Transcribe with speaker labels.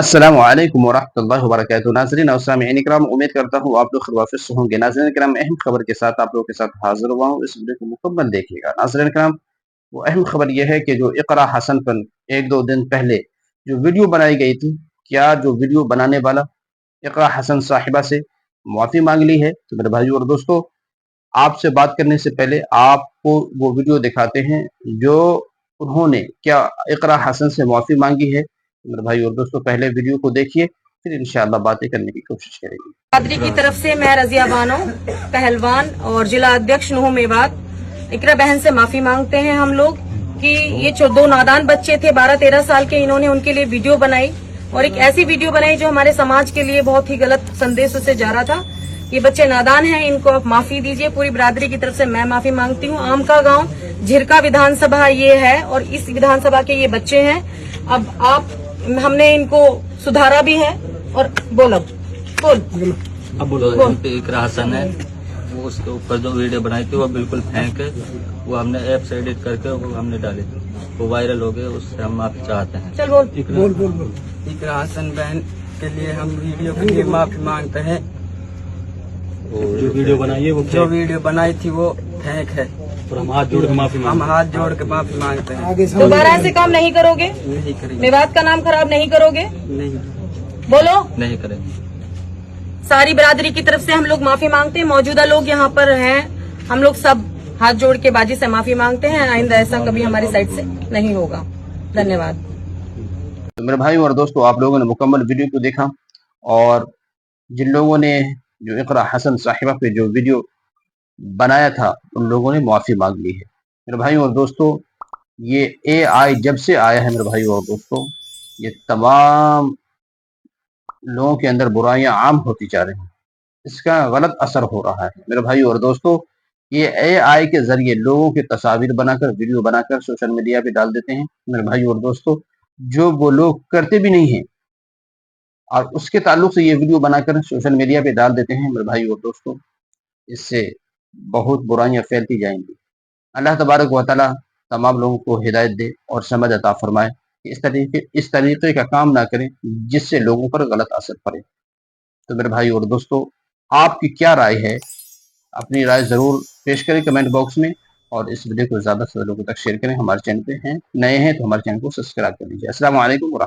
Speaker 1: अस्सलामु अलैकुम वरहमतुल्लाहि वबरकातुहू। नाज़रीन और सामीईन इकराम, उम्मीद करता हूँ आप लोग खैरियत से होंगे। नाज़रीन इकराम, अहम खबर के साथ आप लोगों के साथ हाज़िर हुआ हूँ। इस वीडियो को मुकम्मल देखिएगा। नाज़रीन इकराम, वो अहम खबर ये है कि जो इक़रा हसन पर 1-2 दिन पहले जो वीडियो बनाई गई थी, क्या जो वीडियो बनाने वाला इक़रा हसन साहिबा से माफ़ी माँग ली है? तो मेरे भाइयों और दोस्तों, आपसे बात करने से पहले आपको वो वीडियो दिखाते हैं जो उन्होंने क्या इक़रा हसन से माफ़ी माँगी है। मेरे भाई और दोस्तों, पहले वीडियो को देखिए, फिर इंशाअल्लाह बातें करने की कोशिश करेंगे।
Speaker 2: कादरी की तरफ से मैं रजिया बानो, पहलवान और जिला अध्यक्ष नुह मेवात, इकरा बहन से माफी मांगते हैं हम लोग कि ये जो दो नादान बच्चे थे 12-13 साल के, इन्होंने उनके लिए वीडियो बनाई और एक ऐसी वीडियो बनाई जो हमारे समाज के लिए बहुत ही गलत संदेश से जा रहा था। ये बच्चे नादान हैं, इनको आप माफी दीजिए। पूरी बिरादरी की तरफ से मैं माफी मांगती हूँ। आमका गांव झिरका विधानसभा ये है और इस विधानसभा के ये बच्चे हैं। अब आप हमने इनको सुधारा भी है और बोल
Speaker 3: अब बोलो। इकरा हसन है, वो उसके ऊपर जो वीडियो बनाई थी वो बिल्कुल फेंक है। वो हमने ऐप से एडिट करके वो हमने डाली थी, वो वायरल हो गए। उससे हम माफी चाहते हैं।
Speaker 2: चल बोल।
Speaker 4: इकरा हसन बहन के लिए हम वीडियो के लिए माफी मांगते हैं।
Speaker 3: जो वीडियो बनाई है वो
Speaker 4: जो वीडियो बनाई थी वो फेंक है
Speaker 3: और हम हाथ जोड़ के
Speaker 4: माफी मांगते हैं।
Speaker 2: दोबारा ऐसे काम नहीं करोगे?
Speaker 4: नहीं करेंगे।
Speaker 2: मेवात का नाम खराब नहीं करोगे?
Speaker 4: नहीं
Speaker 2: बोलो।
Speaker 3: नहीं करेंगे।
Speaker 2: सारी बिरादरी की तरफ से हम लोग माफी मांगते हैं। मौजूदा लोग यहाँ पर हैं, हम लोग सब हाथ जोड़ के बाजी से माफी मांगते हैं। आइंदा ऐसा कभी हमारी साइड से नहीं होगा। धन्यवाद।
Speaker 1: तो मेरे भाई और दोस्तों, आप लोगों ने मुकम्मल वीडियो को देखा और जिन लोगों ने जो इक़रा हसन साहिबा पे जो वीडियो बनाया था, उन लोगों ने माफ़ी माँग ली है। मेरे भाई और दोस्तों, ये एआई जब से आया है मेरे भाई और दोस्तों, ये तमाम लोगों के अंदर बुराइयां आम होती जा रही हैं। इसका गलत असर हो रहा है मेरे भाई और दोस्तों। ये एआई के जरिए लोगों की तस्वीर बनाकर, वीडियो बनाकर सोशल मीडिया पे डाल देते हैं मेरे भाई और दोस्तों, जो वो लोग करते भी नहीं हैं, और उसके ताल्लुक से ये वीडियो बनाकर सोशल मीडिया पे डाल देते हैं मेरे भाई और दोस्तों। इससे बहुत बुराइयां फैलती जाएंगी। अल्लाह तबारक व तआला तमाम लोगों को हिदायत दे और समझ अता फरमाए कि इस तरीके का काम ना करें जिससे लोगों पर गलत असर पड़े। तो मेरे भाई और दोस्तों, आपकी क्या राय है? अपनी राय ज़रूर पेश करें कमेंट बॉक्स में और इस वीडियो को ज़्यादा से ज़्यादा लोगों तक शेयर करें। हमारे चैनल पे हैं, नए हैं तो हमारे चैनल को सब्सक्राइब कर लीजिए। अस्सलाम वालेकुम।